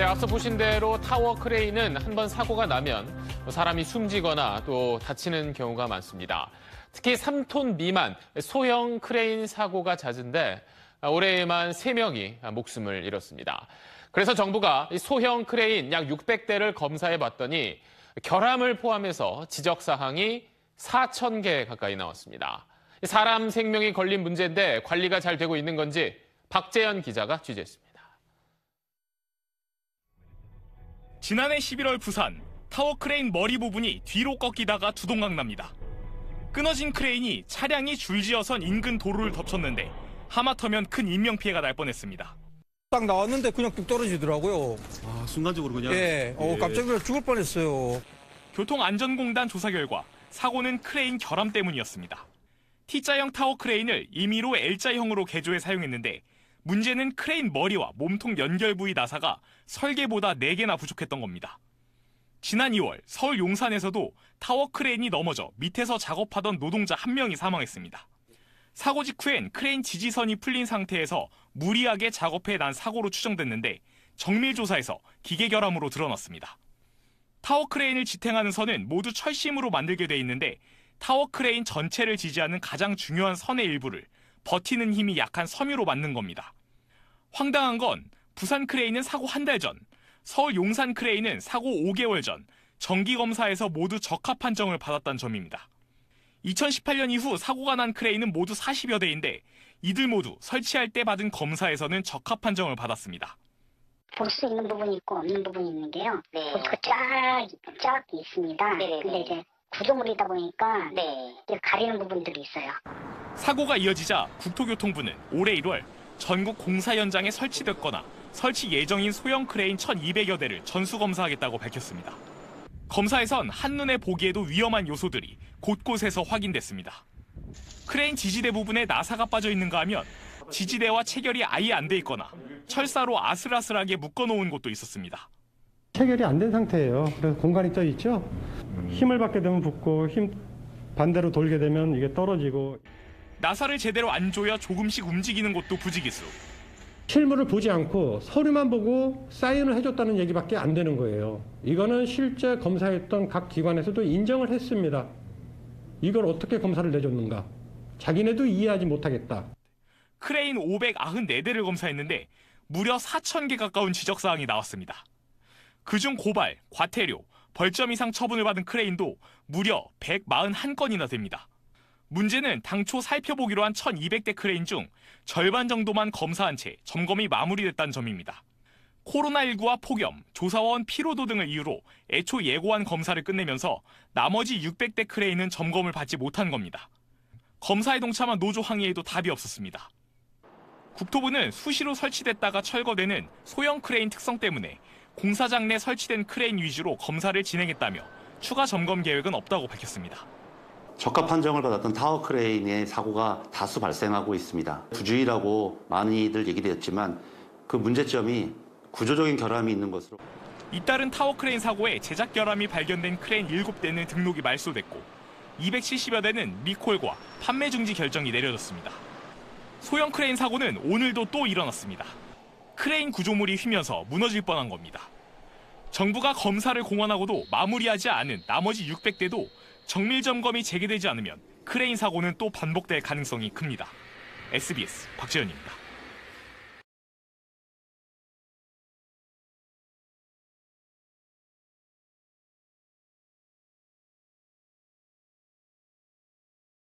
네, 앞서 보신 대로 타워 크레인은 한번 사고가 나면 사람이 숨지거나 또 다치는 경우가 많습니다. 특히 3톤 미만 소형 크레인 사고가 잦은데 올해에만 3명이 목숨을 잃었습니다. 그래서 정부가 소형 크레인 약 600대를 검사해 봤더니 결함을 포함해서 지적 사항이 4,000개 가까이 나왔습니다. 사람 생명이 걸린 문제인데 관리가 잘 되고 있는 건지 박재현 기자가 취재했습니다. 지난해 11월 부산, 타워 크레인 머리 부분이 뒤로 꺾이다가 두동강 납니다. 끊어진 크레인이 차량이 줄지어선 인근 도로를 덮쳤는데 하마터면 큰 인명피해가 날 뻔했습니다. 딱 나왔는데 그냥 뚝 떨어지더라고요. 아, 순간적으로 그냥? 예, 깜짝 놀라 죽을 뻔했어요. 교통안전공단 조사 결과 사고는 크레인 결함 때문이었습니다. T자형 타워 크레인을 임의로 L자형으로 개조해 사용했는데 문제는 크레인 머리와 몸통 연결 부위 나사가 설계보다 4개나 부족했던 겁니다. 지난 2월 서울 용산에서도 타워 크레인이 넘어져 밑에서 작업하던 노동자 1명이 사망했습니다. 사고 직후엔 크레인 지지선이 풀린 상태에서 무리하게 작업해 난 사고로 추정됐는데 정밀 조사에서 기계 결함으로 드러났습니다. 타워 크레인을 지탱하는 선은 모두 철심으로 만들게 돼 있는데 타워 크레인 전체를 지지하는 가장 중요한 선의 일부를 버티는 힘이 약한 섬유로 만든 겁니다. 황당한 건 부산 크레인은 사고 한 달 전, 서울 용산 크레인은 사고 5개월 전 정기검사에서 모두 적합 판정을 받았다는 점입니다. 2018년 이후 사고가 난 크레인은 모두 40여 대인데 이들 모두 설치할 때 받은 검사에서는 적합 판정을 받았습니다. 볼 수 있는 부분이 있고 없는 부분이 있는데요. 네. 보트가 쫙 있습니다. 네. 근데 이제 구조물이다 보니까 이제 가리는 부분들이 있어요. 사고가 이어지자 국토교통부는 올해 1월 전국 공사 현장에 설치됐거나 설치 예정인 소형 크레인 1,200여 대를 전수검사하겠다고 밝혔습니다. 검사에선 한눈에 보기에도 위험한 요소들이 곳곳에서 확인됐습니다. 크레인 지지대 부분에 나사가 빠져 있는가 하면 지지대와 체결이 아예 안 돼 있거나 철사로 아슬아슬하게 묶어놓은 곳도 있었습니다. 체결이 안 된 상태예요. 그래서 공간이 떠 있죠. 힘을 받게 되면 붙고 힘 반대로 돌게 되면 이게 떨어지고. 나사를 제대로 안 조여 조금씩 움직이는 것도 부지기수. 실물을 보지 않고 서류만 보고 사인을 해줬다는 얘기밖에 안 되는 거예요. 이거는 실제 검사했던 각 기관에서도 인정을 했습니다. 이걸 어떻게 검사를 내줬는가. 자기네도 이해하지 못하겠다. 크레인 594대를 검사했는데 무려 4,000개 가까운 지적사항이 나왔습니다. 그중 고발, 과태료, 벌점 이상 처분을 받은 크레인도 무려 141건이나 됩니다. 문제는 당초 살펴보기로 한 1,200대 크레인 중 절반 정도만 검사한 채 점검이 마무리됐다는 점입니다. 코로나19와 폭염, 조사원 피로도 등을 이유로 애초 예고한 검사를 끝내면서 나머지 600대 크레인은 점검을 받지 못한 겁니다. 검사에 동참한 노조 항의에도 답이 없었습니다. 국토부는 수시로 설치됐다가 철거되는 소형 크레인 특성 때문에 공사장 내 설치된 크레인 위주로 검사를 진행했다며 추가 점검 계획은 없다고 밝혔습니다. 적합 판정을 받았던 타워 크레인의 사고가 다수 발생하고 있습니다. 부주의라고 많이들 얘기되었지만 그 문제점이 구조적인 결함이 있는 것으로. 잇따른 타워 크레인 사고에 제작 결함이 발견된 크레인 7대는 등록이 말소됐고 270여 대는 리콜과 판매 중지 결정이 내려졌습니다. 소형 크레인 사고는 오늘도 또 일어났습니다. 크레인 구조물이 휘면서 무너질 뻔한 겁니다. 정부가 검사를 공언하고도 마무리하지 않은 나머지 600대도 정밀 점검이 재개되지 않으면 크레인 사고는 또 반복될 가능성이 큽니다. SBS 박재현입니다.